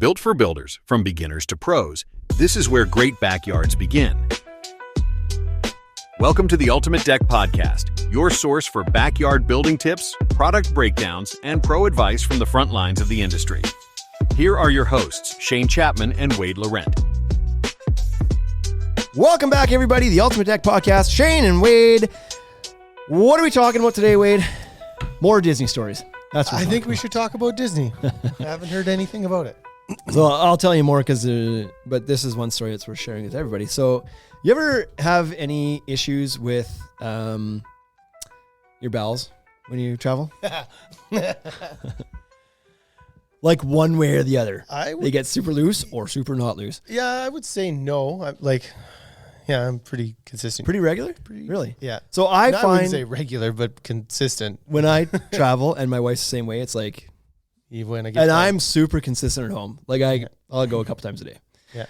Built for builders, from beginners to pros, this is where great backyards begin. Welcome to the Ultimate Deck Podcast, your source for backyard building tips, product breakdowns, and pro advice from the front lines of the industry. Here are your hosts, Shane Chapman and Wade Laurent. Welcome back, everybody. The Ultimate Deck Podcast. Shane and Wade. What are we talking about today, Wade? More Disney stories. That's what I think we should talk about Disney. I haven't heard anything about it. So I'll tell you more but this is one story that's worth sharing with everybody. So you ever have any issues with your bowels when you travel? Like one way or the other. They get super loose or super not loose. Yeah, I would say no. I'm pretty consistent. Pretty regular? Really? Yeah. So I wouldn't say regular, but consistent. When I travel, and my wife's the same way, it's like, I'm super consistent at home. Like I'll go a couple times a day. Yeah.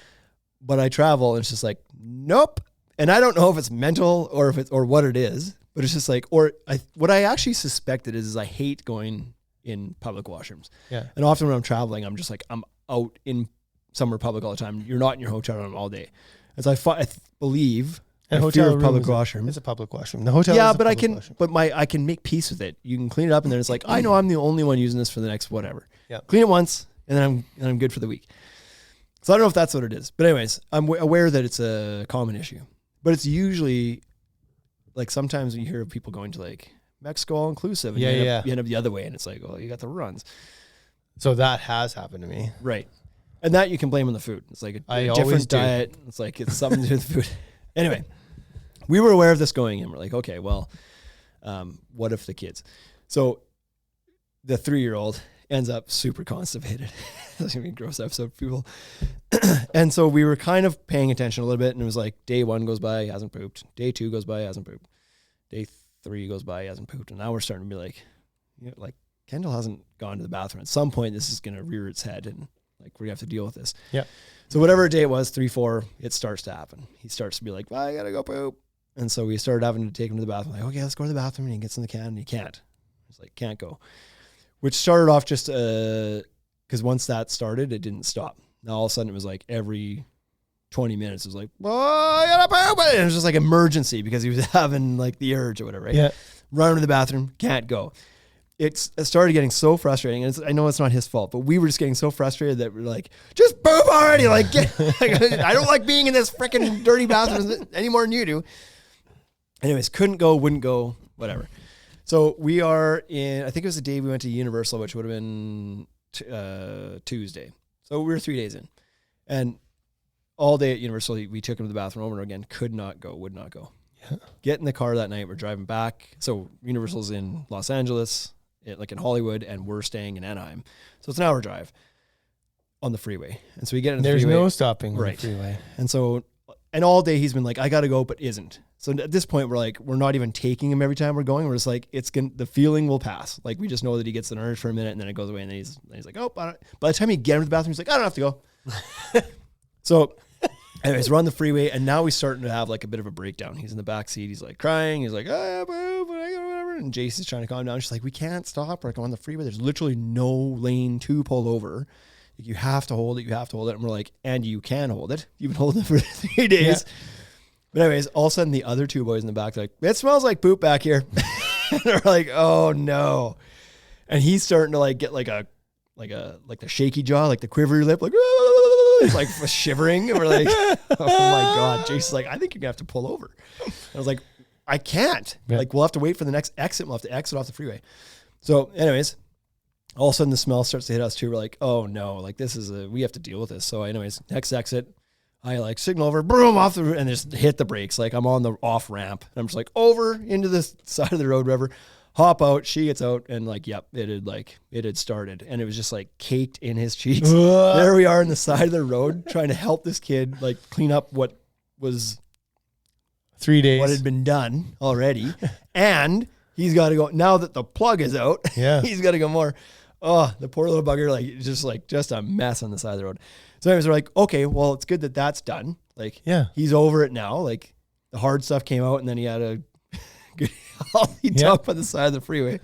But I travel and it's just like, nope. And I don't know if it's mental or what it is, but it's just like, what I actually suspected is I hate going in public washrooms. Yeah. And often when I'm traveling, I'm just like, I'm out in somewhere public all the time. You're not in your hotel room all day. As I believe, and I fear of public washroom. It's a public washroom. The hotel. Yeah, is a but I can make peace with it. You can clean it up, and then it's like, I know I'm the only one using this for the next whatever. Yeah. Clean it once, and then I'm good for the week. So I don't know if that's what it is, but anyways, I'm aware that it's a common issue. But it's usually like sometimes you hear of people going to like Mexico all inclusive, and you end up the other way, and it's like, well, you got the runs. So that has happened to me, right? And that you can blame on the food. It's like a different diet. It's like it's something to do with the food. Anyway, we were aware of this going in. We're like, okay, well, what if the kids? So the 3-year-old ends up super constipated. That's going to be a gross episode for people. And so we were kind of paying attention a little bit, and it was like day 1 goes by, he hasn't pooped. Day 2 goes by, he hasn't pooped. Day 3 goes by, he hasn't pooped. And now we're starting to be like, Kendall hasn't gone to the bathroom. At some point, this is going to rear its head, and like we're going to have to deal with this. Yeah. So whatever day it was, 3, 4, it starts to happen. He starts to be like, well, I got to go poop. And so we started having to take him to the bathroom. Like, okay, let's go to the bathroom. And he gets in the can and he can't. He's like, can't go. Which started off just because once that started, it didn't stop. Now all of a sudden it was like every 20 minutes, it was like, oh, I got to poop. And it was just like emergency because he was having like the urge or whatever, right? Yeah. Run to the bathroom, can't go. It started getting so frustrating, and I know it's not his fault, but we were just getting so frustrated that we're like, just poop already. I don't like being in this freaking dirty bathroom any more than you do. Anyways, couldn't go, wouldn't go, whatever. So we are in, I think it was the day we went to Universal, which would have been Tuesday. So we were 3 days in, and all day at Universal, we took him to the bathroom over and over again, could not go, would not go. Yeah. Get in the car that night, we're driving back. So Universal's in Los Angeles, like in Hollywood, and we're staying in Anaheim. So it's an hour drive on the freeway. And so we get in the freeway. There's no stopping on the freeway. And all day he's been like, I got to go, but isn't. So at this point, we're not even taking him every time we're going. We're just like, the feeling will pass. Like we just know that he gets an urge for a minute and then it goes away. And then he's like, oh, by the time you get him to the bathroom, he's like, I don't have to go. So anyways, we're on the freeway, and now he's starting to have like a bit of a breakdown. He's in the back seat. He's like crying. He's like, whatever. And Jason's trying to calm down. She's like, we can't stop. We're like on the freeway. There's literally no lane to pull over. Like, you have to hold it. You have to hold it. And we're like, and you can hold it. You've been holding it for 3 days. Yeah. But anyways, all of a sudden the other 2 boys in the back are like, it smells like poop back here. And they're like, oh no. And he's starting to like get like the shaky jaw, like the quivery lip, like, he's like shivering. And we're like, oh my God. Jason's like, I think you're gonna have to pull over. And I was like, I can't. Yeah. Like, we'll have to wait for the next exit. We'll have to exit off the freeway. So anyways, all of a sudden the smell starts to hit us too. We're like, oh no, like we have to deal with this. So anyways, next exit, I like signal over, boom, off the, and just hit the brakes. Like I'm on the off ramp, and I'm just like over into the side of the road, whatever. Hop out, she gets out, and like, yep, it had started, and it was just like caked in his cheeks. There we are on the side of the road trying to help this kid like clean up what was 3 days, what had been done already, and he's got to go now that the plug is out. Yeah, he's got to go more. Oh, the poor little bugger, just a mess on the side of the road. So anyways, we're like, okay, well, it's good that that's done. Like, yeah, he's over it now. Like, the hard stuff came out, and then he had a good healthy dump on the side of the freeway.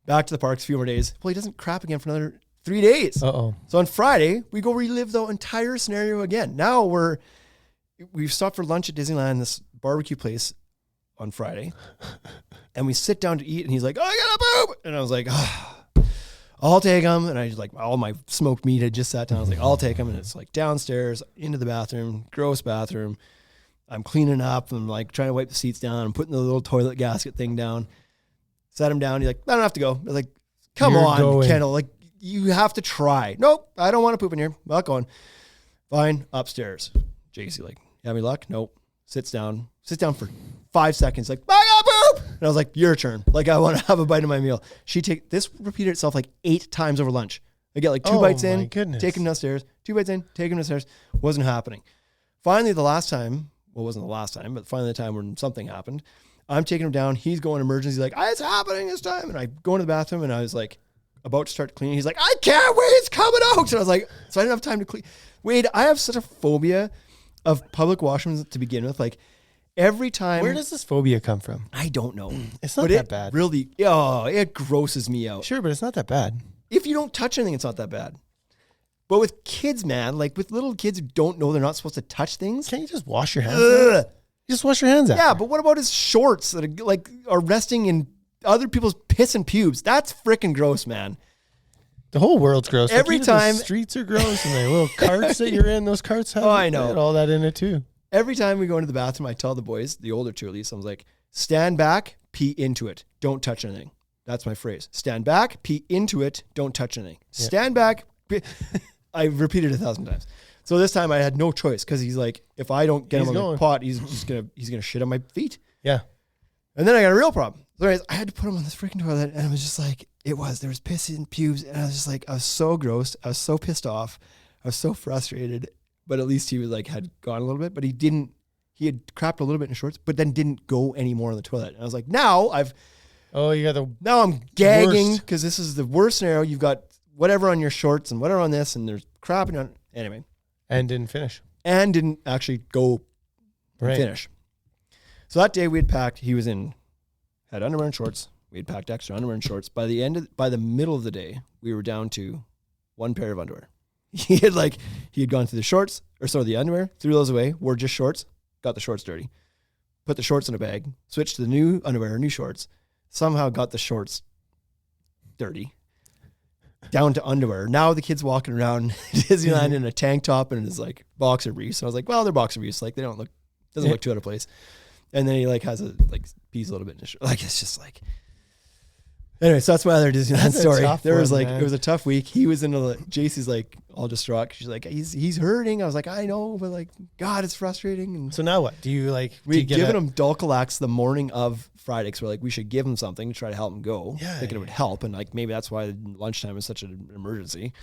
Back to the parks, a few more days. Well, he doesn't crap again for another 3 days. Uh-oh. So on Friday, we go relive the entire scenario again. Now we've stopped for lunch at Disneyland, this barbecue place on Friday. And we sit down to eat and he's like, oh, I gotta poop. And I was like, I'll take him. And I just like, all my smoked meat had just sat down. I was like, I'll take him. And it's like downstairs into the bathroom, gross bathroom. I'm cleaning up. I'm like trying to wipe the seats down. I'm putting the little toilet gasket thing down. Sat him down. He's like, I don't have to go. I was like, come You're on, going. Kendall. Like, you have to try. Nope, I don't want to poop in here. Not going. Fine, upstairs. JC, like, you have any luck? Nope. Sits down for 5 seconds. Like, I got poop. And I was like, your turn. Like, I want to have a bite of my meal. This repeated itself like 8 times over lunch. I get like 2 bites in, goodness. take him downstairs. 2 bites in, take him downstairs. Wasn't happening. Finally, the last time, well, it wasn't the last time, but finally the time when something happened, I'm taking him down. He's going emergency. He's like, it's happening this time. And I go into the bathroom and I was like, about to start cleaning. He's like, I can't wait. It's coming out. And I was like, so I didn't have time to clean. Wade, I have such a phobia of public washrooms to begin with. Like every time. Where does this phobia come from? I don't know. It's not that bad. Really, it grosses me out. Sure, but it's not that bad. If you don't touch anything, it's not that bad. But with kids, man, like with little kids who don't know they're not supposed to touch things. Can't you just wash your hands out? You just wash your hands out. Yeah, but what about his shorts that are resting in other people's piss and pubes? That's freaking gross, man. The whole world's gross. Every time the streets are gross and the little carts that you're in, those carts have I know. all that in it too. Every time we go into the bathroom, I tell the boys, the older two at least, I was like, stand back, pee into it. Don't touch anything. That's my phrase. Stand back, pee into it. Don't touch anything. Yeah. Stand back. I've repeated it 1,000 times. So this time I had no choice because he's like, if I don't get him on the pot, he's gonna shit on my feet. Yeah. And then I got a real problem. So anyways, I had to put him on this freaking toilet, and it was just like there was piss in pubes, and I was just like, I was so gross, I was so pissed off, I was so frustrated. But at least he was like had gone a little bit, but he had crapped a little bit in shorts, but then didn't go anymore on the toilet. And I was like, now I'm gagging because this is the worst scenario. You've got whatever on your shorts and whatever on this, and there's crapping on anyway. And didn't finish. And didn't actually go and finish. So that day we had packed, had underwear and shorts. We had packed extra underwear and shorts. By the middle of the day, we were down to one pair of underwear. He had gone through the underwear, threw those away, wore just shorts, got the shorts dirty, put the shorts in a bag, switched to the new underwear, new shorts, somehow got the shorts dirty. Down to underwear. Now the kid's walking around Disneyland in a tank top and his like boxer briefs. So I was like, well, they're boxer briefs. Like doesn't look too out of place. And then he has pees a little bit in his shirt. Like it's just like. Anyway, so that's my other Disneyland story. There was it was a tough week. He was JC's like all distraught. She's like, he's hurting. I was like, I know, but like, God, it's frustrating. And so now what? we'd given him Dulcolax the morning of Friday because we're like, we should give him something to try to help him go. Yeah, thinking it would help. And like, maybe that's why lunchtime is such an emergency.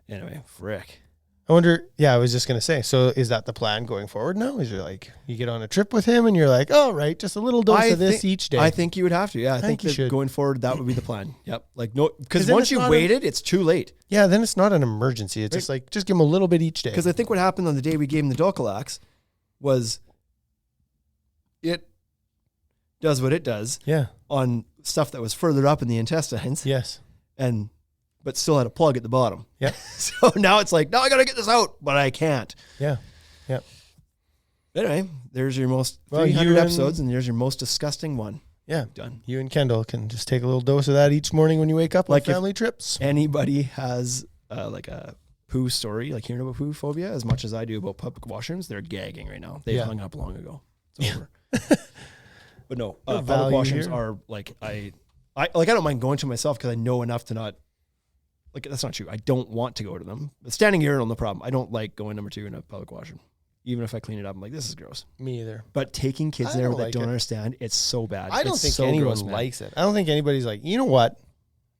Anyway, frick. I wonder, I was just going to say, so is that the plan going forward now? Is it like you get on a trip with him and you're like, oh, right, just a little dose of this each day? I think you would have to. Yeah, I think that going forward, that would be the plan. Yep. Like, no, because once you waited, it's too late. Yeah, then it's not an emergency. It's just give him a little bit each day. Because I think what happened on the day we gave him the Dulcolax was it does what it does on stuff that was further up in the intestines. Yes. But still had a plug at the bottom. Yeah. So now it's like, no, I got to get this out, but I can't. Yeah. Yeah. Anyway, there's your most 300 episodes, and there's your most disgusting one. Yeah. Done. You and Kendall can just take a little dose of that each morning when you wake up on family trips. Anybody has like a poo story, like hearing about poo phobia, as much as I do about public washrooms, they're gagging right now. They hung up long ago. It's over. But no, public washrooms are like, I don't mind going to myself because I know enough to not. Like, that's not true. I don't want to go to them. The standing urinal, no problem. I don't like going number 2 in a public washroom. Even if I clean it up, I'm like, this is gross. Me either. But taking kids there that don't understand, it's so bad. I don't think anyone likes it. I don't think anybody's like, you know what?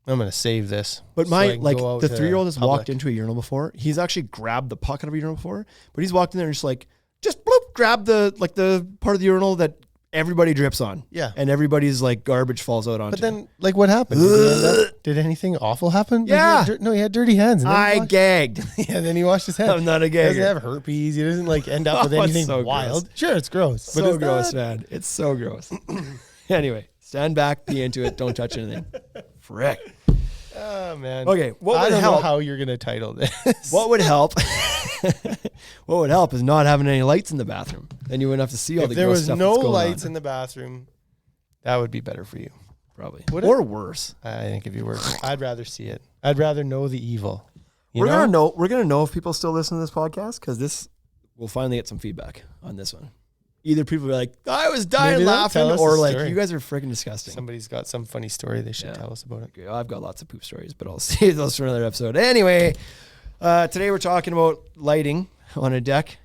I'm going to save this. But the 3-year-old has walked into a urinal before. He's actually grabbed the pocket of a urinal before. But he's walked in there and just bloop, grab the part of the urinal that everybody drips on. Yeah. And everybody's like garbage falls out onto. But then what happened? Did anything awful happen? Yeah. He had dirty hands. And I gagged. Yeah, then he washed his hands. I'm not a gagger. He doesn't have herpes. He doesn't end up with anything so wild. Gross. Sure, it's gross. So but it's gross, man. It's so gross. Anyway, stand back, pee into it. Don't touch anything. Frick. Oh man. Okay, what I would don't know help? how you're gonna title this. What would help? What would help is not having any lights in the bathroom. Then you wouldn't have to see all If the there gross was stuff no that's going lights on. in the bathroom, that would be better for you. Probably. Would Or worse. I think it'd be worse. I'd rather see it. I'd rather know the evil. You We're know? gonna know if people still listen to this podcast because we'll finally get some feedback on this one. Either people are like, I was dying Maybe they'll laughing, tell us or a like, story. you guys are freaking disgusting. Somebody's got some funny story they should tell us about it. Okay, I've got lots of poop stories, but I'll save those for another episode. Anyway, today we're talking about lighting on a deck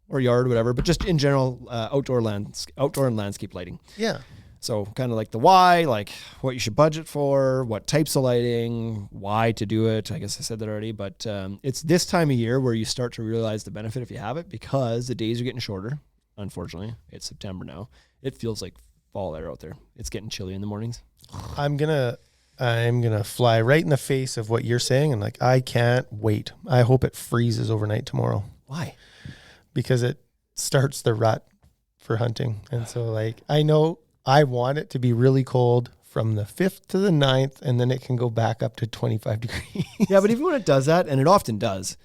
or yard, whatever, but just in general, outdoor and landscape lighting. Yeah. So kind of like the why, like what you should budget for, what types of lighting, why to do it. I guess I said that already, but it's this time of year where you start to realize the benefit if you have it, because the days are getting shorter. Unfortunately, it's September now. It feels like fall air out there. It's getting chilly in the mornings. I'm gonna fly right in the face of what you're saying, and like I can't wait. I hope it freezes overnight tomorrow. Why? Because it starts the rut for hunting. And so like I know I want it to be really cold from the 5th to the 9th, and then it can go back up to 25 degrees. Yeah, but even when it does that, and it often does,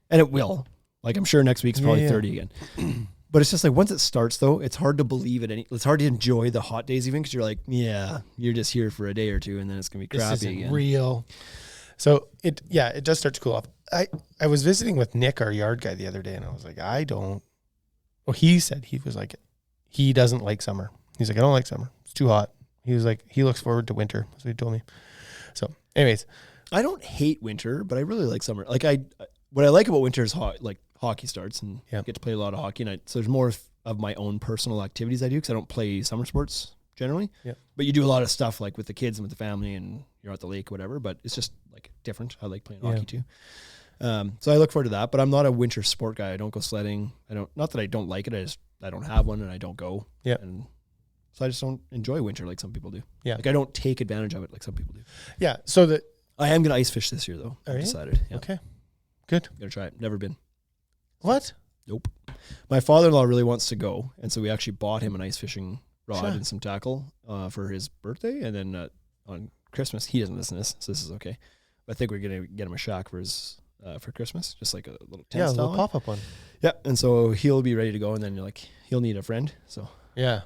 and it will, like I'm sure next week's probably Yeah. 30 again. But it's just like once it starts though, it's hard to believe it. It's hard to enjoy the hot days even because you're like, yeah, you're just here for a day or two, and then it's gonna be This crappy isn't again. real. So it does start to cool off. I was visiting with Nick, our yard guy, the other day, and I was like, he said he was like, he doesn't like summer. He's like, I don't like summer. It's too hot. He was like, he looks forward to winter. That's what he told me. So anyways, I don't hate winter, but I really like summer. Like what I like about winter is like hockey starts and Yeah. I get to play a lot of hockey. And so there's more of my own personal activities I do because I don't play summer sports generally. Yeah. But you do a lot of stuff like with the kids and with the family, and you're at the lake or whatever. But it's just like different. I like playing hockey too. So I look forward to that. But I'm not a winter sport guy. I don't go sledding. Not that I don't like it. I don't have one and I don't go. Yeah. And so I just don't enjoy winter like some people do. Yeah. Like I don't take advantage of it like some people do. yeah. So that, I am going to ice fish this year though. Are I you? decided. Yeah. okay, good. Gonna try it. Never been. What? Nope. My father-in-law really wants to go, and so we actually bought him an ice fishing rod Sure. and some tackle for his birthday, and then on Christmas he doesn't listen to this, so this is okay. But I think we're gonna get him a shack for his for Christmas, just like a little tent Yeah, a style little one. pop-up one. Yeah, and so he'll be ready to go, and then like he'll need a friend. So Yeah.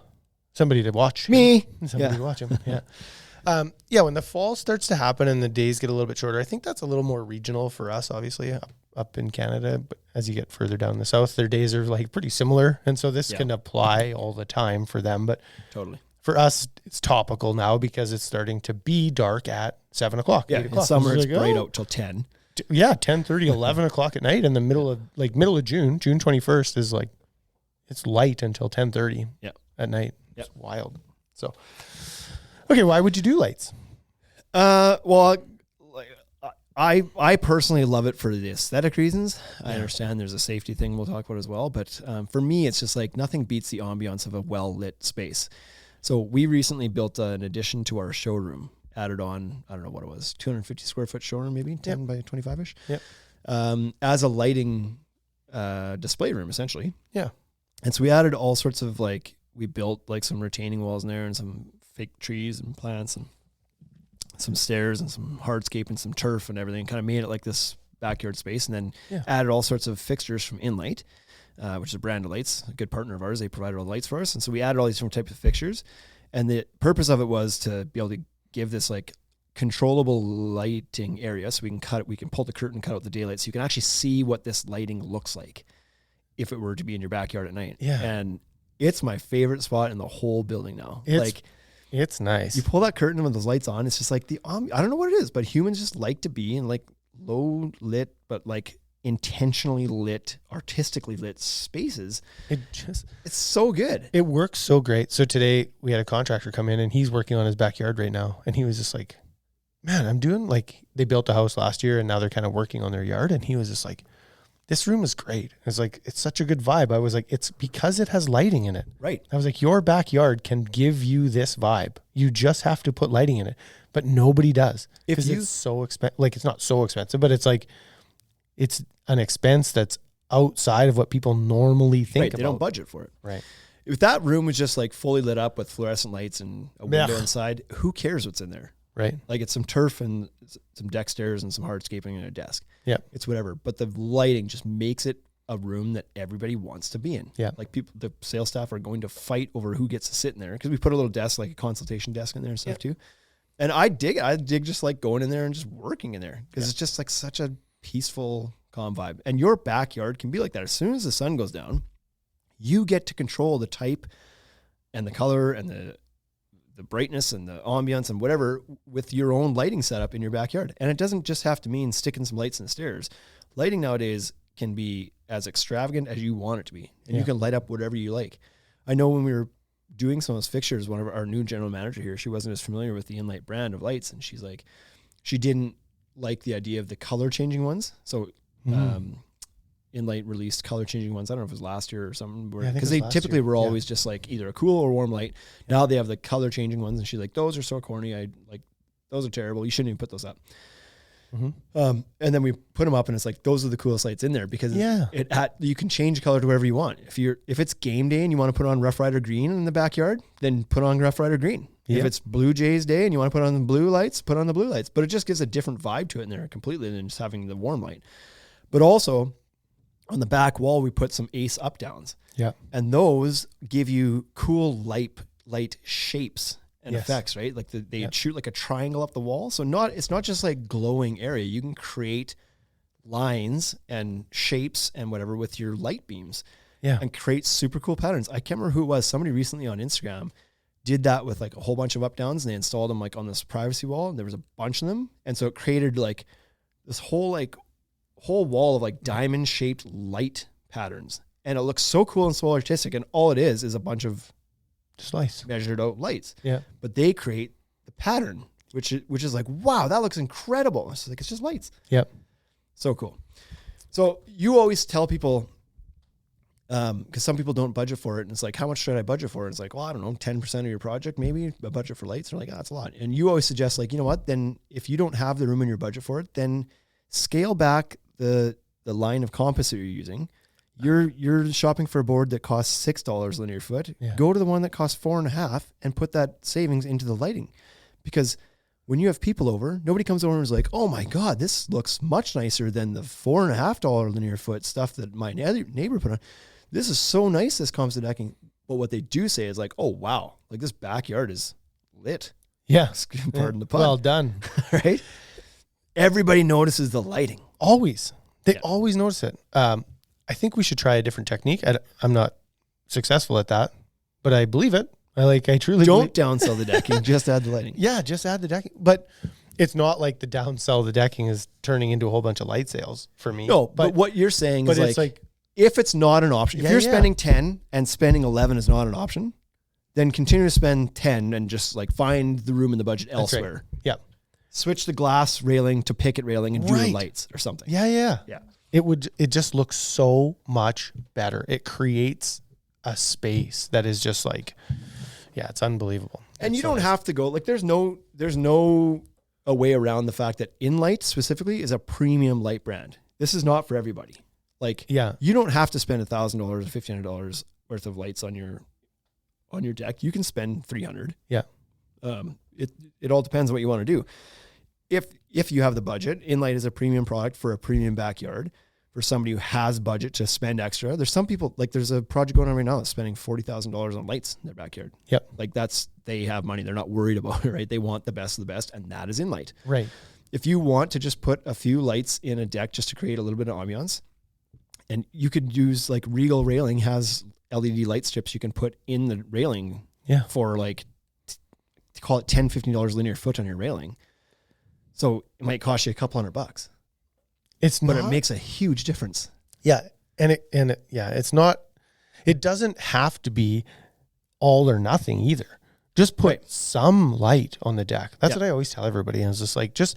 Somebody to watch. me, Somebody yeah. to watch him. Yeah. When the fall starts to happen and the days get a little bit shorter, I think that's a little more regional for us, obviously, up in Canada. But as you get further down the south, their days are like pretty similar. And so this can apply all the time for them. But totally. for us, it's topical now because it's starting to be dark at 7 o'clock. Yeah, 8 in o'clock. summer it's like, bright oh, out till 10. Yeah, 10:30, 11 o'clock at night in the middle of June. June 21st is like, it's light until 10:30 at night. Yeah. It's wild. So, okay, why would you do lights? Well, like, I personally love it for the aesthetic reasons. I understand there's a safety thing we'll talk about as well, but for me, it's just like nothing beats the ambiance of a well-lit space. So we recently built an addition to our showroom, added on, I don't know what it was, 250 square foot showroom, maybe 10 by 25-ish, as a lighting display room, essentially. Yeah. And so we added all sorts of we built like some retaining walls in there and some fake trees and plants and some stairs and some hardscape and some turf and everything, kind of made it like this backyard space, and then added all sorts of fixtures from Inlight, which is a brand of lights, a good partner of ours. They provided all the lights for us. And so we added all these different types of fixtures, and the purpose of it was to be able to give this like controllable lighting area. So we can pull the curtain, cut out the daylight, so you can actually see what this lighting looks like if it were to be in your backyard at night. Yeah. And it's my favorite spot in the whole building now. It's nice. You pull that curtain with those lights on, it's just like I don't know what it is, but humans just like to be in like low lit, but like intentionally lit, artistically lit spaces. It's so good. It works so great. So today we had a contractor come in and he's working on his backyard right now. And he was just like, man, I'm doing they built a house last year and now they're kind of working on their yard. And he was just like, this room is great. It's like, it's such a good vibe. I was like, it's because it has lighting in it. Right. I was like, your backyard can give you this vibe. You just have to put lighting in it, but nobody does. Because it's so expensive. Like, it's not so expensive, but it's like, it's an expense that's outside of what people normally think about. They don't budget for it. Right. If that room was just like fully lit up with fluorescent lights and a window inside, who cares what's in there? Right. Like it's some turf and some deck stairs and some hardscaping and a desk. Yeah. It's whatever. But the lighting just makes it a room that everybody wants to be in. Yeah. Like people, the sales staff are going to fight over who gets to sit in there because we put a little desk, like a consultation desk in there and stuff too. And I dig it. I dig just like going in there and just working in there because it's just like such a peaceful, calm vibe. And your backyard can be like that. As soon as the sun goes down, you get to control the type and the color and the brightness and the ambience and whatever with your own lighting setup in your backyard. And it doesn't just have to mean sticking some lights in the stairs. Lighting nowadays can be as extravagant as you want it to be. And you can light up whatever you like. I know when we were doing some of those fixtures, one of our new general manager here, she wasn't as familiar with the InLight brand of lights. And she's like, she didn't like the idea of the color changing ones. So, InLight released color changing ones. I don't know if it was last year or something, because they typically were always just like either a cool or warm light. Now they have the color changing ones, and she's like, those are so corny. I like, those are terrible. You shouldn't even put those up. And then we put them up, and it's like, those are the coolest lights in there because you can change color to whatever you want. If it's game day and you want to put on Rough Rider green in the backyard, then put on Rough Rider green. If it's Blue Jays day and you want to put on the blue lights, put on the blue lights. But it just gives a different vibe to it in there completely than just having the warm light. But also, on the back wall, we put some Ace up downs. Yeah. And those give you cool light shapes and effects, right? Like they shoot like a triangle up the wall. So it's not just like glowing area. You can create lines and shapes and whatever with your light beams. Yeah. And create super cool patterns. I can't remember who it was. Somebody recently on Instagram did that with like a whole bunch of up downs, and they installed them like on this privacy wall, and there was a bunch of them. And so it created like this whole wall of like diamond shaped light patterns. And it looks so cool and so artistic. And all it is a bunch of just lights, measured out lights. Yeah. But they create the pattern, which is like, wow, that looks incredible. It's like, it's just lights. Yep. So cool. So you always tell people, because some people don't budget for it, and it's like, how much should I budget for it? It's like, well, I don't know, 10% of your project, maybe a budget for lights. They're like, that's a lot. And you always suggest, like, you know what? Then if you don't have the room in your budget for it, then scale back the line of composite you're using. You're shopping for a board that costs $6 linear foot. Yeah. Go to the one that costs $4.50 and put that savings into the lighting, because when you have people over, nobody comes over and is like, oh my God, this looks much nicer than the $4.50 linear foot stuff that my neighbor put on. This is so nice, this composite decking. But what they do say is like, oh, wow, like this backyard is lit. Yeah. Pardon the pun. Well done. Right? Everybody notices the lighting. Always. They always notice it. I think we should try a different technique. I'm not successful at that, but I believe it. I truly don't downsell the decking, just add the lighting. Yeah, just add the decking. But it's not like the downsell the decking is turning into a whole bunch of light sales for me. No, but what you're saying is like if it's not an option, if you're spending 10 and spending 11 is not an option, then continue to spend 10 and just like find the room in the budget elsewhere. Right. Yeah. Switch the glass railing to picket railing and do the lights or something. Yeah. It just looks so much better. It creates a space that is just like, it's unbelievable. And you don't have to go, like there's no a way around the fact that InLight specifically is a premium light brand. This is not for everybody. Like, you don't have to spend $1,000 or $1,500 worth of lights on your deck. You can spend $300. Yeah. It all depends on what you want to do. If you have the budget, InLight is a premium product for a premium backyard for somebody who has budget to spend extra. There's some people, like there's a project going on right now that's spending $40,000 on lights in their backyard. Yep. Like they have money. They're not worried about it, right? They want the best of the best, and that is InLight. Right. If you want to just put a few lights in a deck just to create a little bit of ambiance, and you could use like Regal Railing has LED light strips you can put in the railing for like, call it $10, $15 linear foot on your railing. So it might cost you a couple $100. But it makes a huge difference. Yeah. It's not, it doesn't have to be all or nothing either. Just put some light on the deck. That's what I always tell everybody. And it's just like, just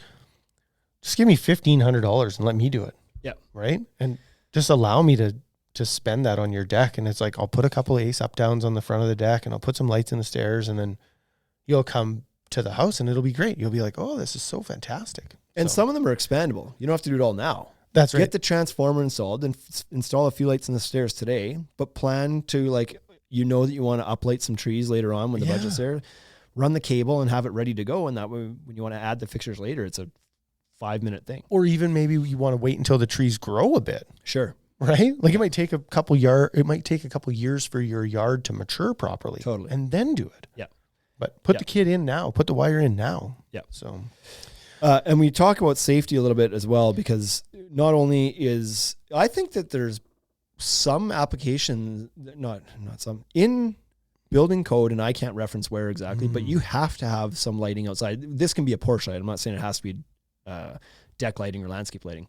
give me $1,500 and let me do it. Yeah. Right. And just allow me to spend that on your deck. And it's like, I'll put a couple of Ace up downs on the front of the deck, and I'll put some lights in the stairs, and then you'll come to the house and it'll be great. You'll be like, oh, this is so fantastic. And some of them are expandable. You don't have to do it all now. That's right. Get the transformer installed and install a few lights in the stairs today, but plan to that you want to uplight some trees later on when the budget's there. run the cable and have it ready to go. And that way, when you want to add the fixtures later, it's a 5-minute thing. Or even maybe you want to wait until the trees grow a bit. Sure. Right? Like it might take a couple years for your yard to mature properly. Totally. And then do it. Yeah. But put the kit in now. Put the wire in now. Yeah. So, and we talk about safety a little bit as well, because not only is, I think that there's some applications, not some, in building code, and I can't reference where exactly, but you have to have some lighting outside. This can be a porch light. I'm not saying it has to be deck lighting or landscape lighting.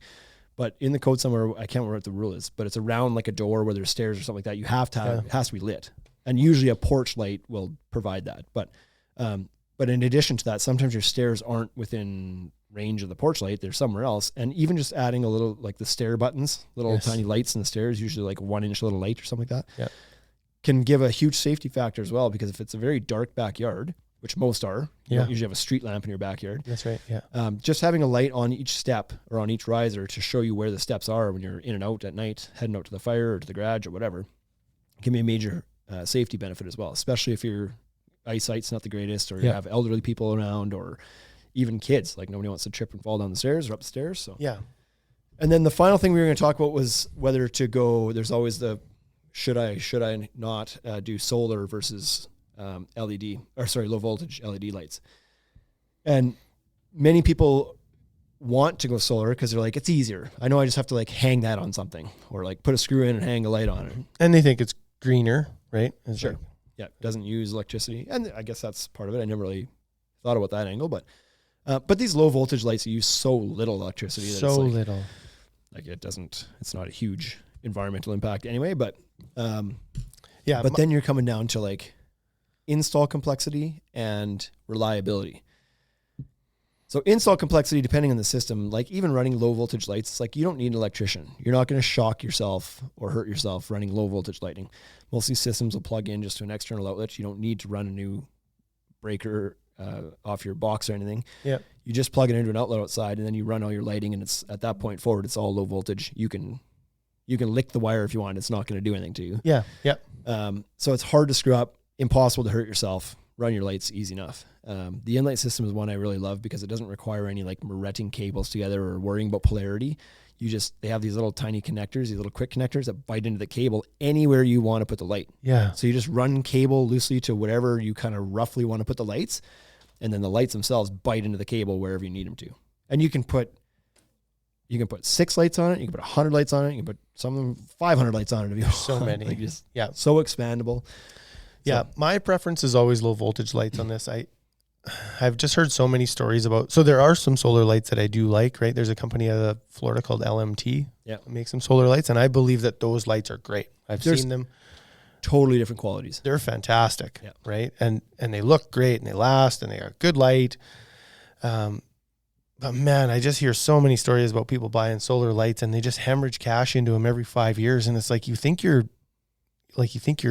But in the code somewhere, I can't remember what the rule is, but it's around like a door where there's stairs or something like that. You have to have, it has to be lit. And usually a porch light will provide that. But in addition to that, sometimes your stairs aren't within range of the porch light. They're somewhere else. And even just adding a little, like the stair buttons, little tiny lights in the stairs, usually like a 1-inch little light or something like that, can give a huge safety factor as well. Because if it's a very dark backyard, which most are, you don't usually have a street lamp in your backyard. That's right. Yeah. Just having a light on each step or on each riser to show you where the steps are when you're in and out at night, heading out to the fire or to the garage or whatever, can be a major safety benefit as well, especially if your eyesight's not the greatest, or you have elderly people around, or even kids. Like nobody wants to trip and fall down the stairs or up the stairs. So And then the final thing we were going to talk about was whether to go. There's always the should I not do solar versus low voltage LED lights. And many people want to go solar because they're like, it's easier. I know I just have to like hang that on something, or like put a screw in and hang a light on it. And they think it's greener, right? Sure. Like, doesn't use electricity. And I guess that's part of it. I never really thought about that angle, but these low voltage lights use so little electricity. That it's like, little. Like it's not a huge environmental impact anyway, but yeah. But then you're coming down to like install complexity and reliability. So install complexity, depending on the system, like even running low voltage lights, it's like you don't need an electrician. You're not going to shock yourself or hurt yourself running low voltage lighting. Most of these systems will plug in just to an external outlet. You don't need to run a new breaker off your box or anything. Yeah. You just plug it into an outlet outside, and then you run all your lighting, and it's at that point forward, it's all low voltage. You can lick the wire if you want. It's not going to do anything to you. Yeah. Yeah. So it's hard to screw up, impossible to hurt yourself. Run your lights easy enough. The inlight system is one I really love because it doesn't require any like moretting cables together or worrying about polarity. They have these little tiny connectors, these little quick connectors that bite into the cable anywhere you want to put the light. Yeah. So you just run cable loosely to whatever you kind of roughly want to put the lights, and then the lights themselves bite into the cable wherever you need them to. And you can put 6 lights on it. You can put 100 lights on it. You can put some of them 500 lights on it. If you want. So many. Like so expandable. Yeah, my preference is always low voltage lights on this. I've just heard so many stories about, so there are some solar lights that I do like, right? There's a company out of Florida called LMT that makes some solar lights, and I believe that those lights are great. I've seen them. Totally different qualities. They're fantastic, right? And they look great, and they last, and they are good light. But man, I just hear so many stories about people buying solar lights, and they just hemorrhage cash into them every 5 years, and it's like you think you're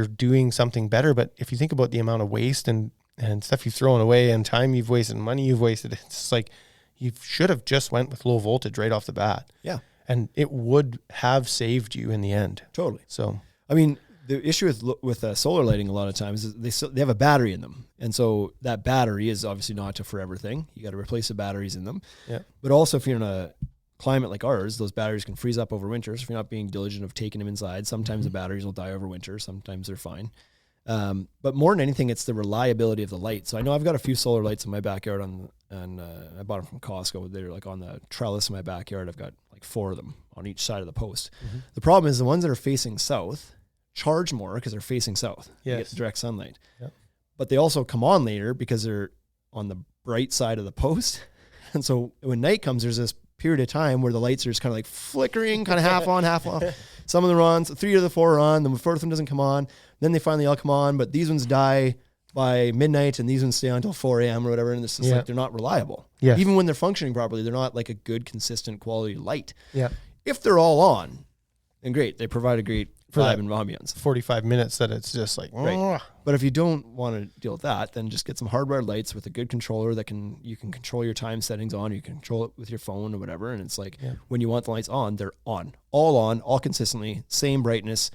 doing something better, but if you think about the amount of waste and stuff you've thrown away and time you've wasted and money you've wasted, it's like you should have just went with low voltage right off the bat. Yeah. And it would have saved you in the end. Totally. So, I mean, the issue with solar lighting a lot of times is they have a battery in them. And so that battery is obviously not a forever thing. You got to replace the batteries in them. Yeah. But also if you're in a climate like ours, those batteries can freeze up over winter. So if you're not being diligent of taking them inside, sometimes the batteries will die over winter. Sometimes they're fine. But more than anything, it's the reliability of the light. So I know I've got a few solar lights in my backyard and I bought them from Costco. They're like on the trellis in my backyard. I've got like 4 of them on each side of the post. Mm-hmm. The problem is the ones that are facing south charge more because they're facing south. Yes. You get the direct sunlight. Yep. But they also come on later because they're on the bright side of the post. And so when night comes, there's this period of time where the lights are just kind of like flickering, kind of half on, half off. Some of them are on, so 3 of the 4 are on, the 4th one doesn't come on. Then they finally all come on, but these ones die by midnight and these ones stay on until 4 a.m. or whatever. And it's just like, they're not reliable. Yeah. Even when they're functioning properly, they're not like a good, consistent quality light. Yeah. If they're all on, then great. They provide a great vibe and ambience. 45 minutes that it's just like, right. But if you don't want to deal with that, then just get some hardwired lights with a good controller that you can control your time settings on. You can control it with your phone or whatever. And it's like when you want the lights on, they're on, all consistently, same brightness.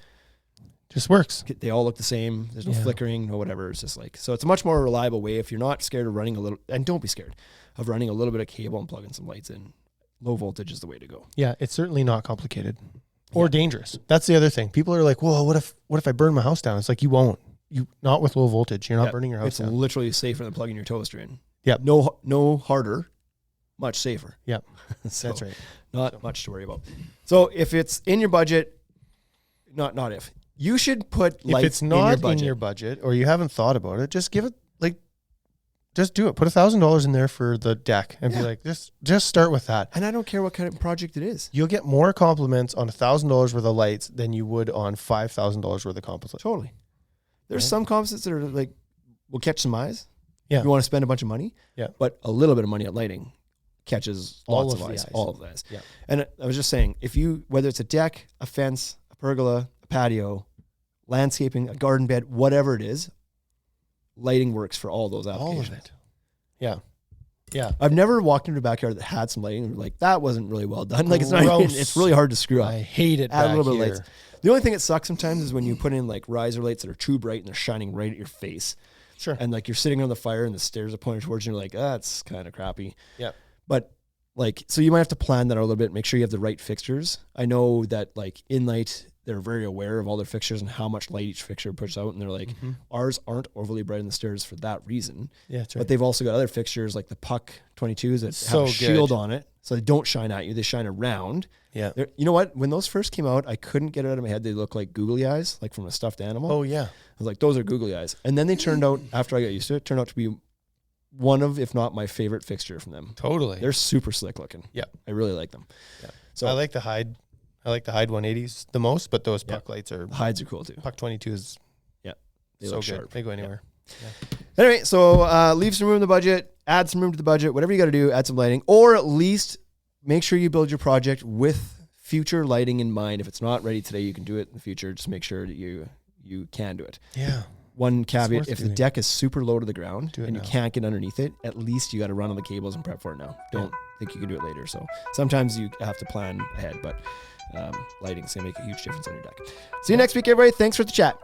Just works. They all look the same. There's no flickering, no whatever. It's just like, so it's a much more reliable way if you're not scared of running a little, and don't be scared of running a little bit of cable and plugging some lights in. Low voltage is the way to go. Yeah, it's certainly not complicated or dangerous. That's the other thing. People are like, "Well, what if I burn my house down?" It's like, you won't. You not with low voltage. You're not burning your house down. It's literally safer than plugging your toaster in. Yep. No harder, much safer. Yep. So That's right. Not much to worry about. So if it's in your budget, not if. You should put lights if it's not in your budget. or you haven't thought about it, just give it just do it. Put $1,000 in there for the deck and be like, just start with that. And I don't care what kind of project it is. You'll get more compliments on $1,000 worth of lights than you would on $5,000 worth of composites. Totally. There's some composites that are like, will catch some eyes. Yeah. You want to spend a bunch of money. Yeah. But a little bit of money at lighting catches lots of eyes. All of the eyes. Yeah. And I was just saying, whether it's a deck, a fence, a pergola, a patio, landscaping, a garden bed, whatever it is, lighting works for all those applications. All of it. Yeah. Yeah. I've never walked into a backyard that had some lighting and like, that wasn't really well done. Like, it's really hard to screw up. I hate it. Add a little bit of lights. The only thing that sucks sometimes is when you put in like riser lights that are too bright and they're shining right at your face. Sure. And like you're sitting on the fire and the stairs are pointed towards you and you're like, that's kind of crappy. Yeah. But like, so you might have to plan that out a little bit, make sure you have the right fixtures. I know that like InLight, they're very aware of all their fixtures and how much light each fixture puts out. And they're like, ours aren't overly bright in the stairs for that reason. Yeah, that's right. But they've also got other fixtures like the Puck 22s that have a shield on it. So they don't shine at you. They shine around. Yeah. You know what? When those first came out, I couldn't get it out of my head. They look like googly eyes, like from a stuffed animal. Oh, yeah. I was like, those are googly eyes. And then they turned out, after I got used to it, turned out to be one of, if not my favorite fixture from them. Totally. They're super slick looking. Yeah. I really like them. Yeah. So I like the Hyde 180s the most, but those Puck lights are... The Hydes are cool too. Puck 22s. Yeah. They so look good. sharp. They go anywhere. Yeah. Anyway, so leave some room in the budget, add some room to the budget, whatever you got to do, add some lighting, or at least make sure you build your project with future lighting in mind. If it's not ready today, you can do it in the future. Just make sure that you can do it. Yeah. One caveat, if the deck is super low to the ground and you now. can't get underneath it, at least you got to run on the cables and prep for it now. Don't think you can do it later. So sometimes you have to plan ahead, but lighting's going to make a huge difference on your deck. See you next week, everybody. Thanks for the chat.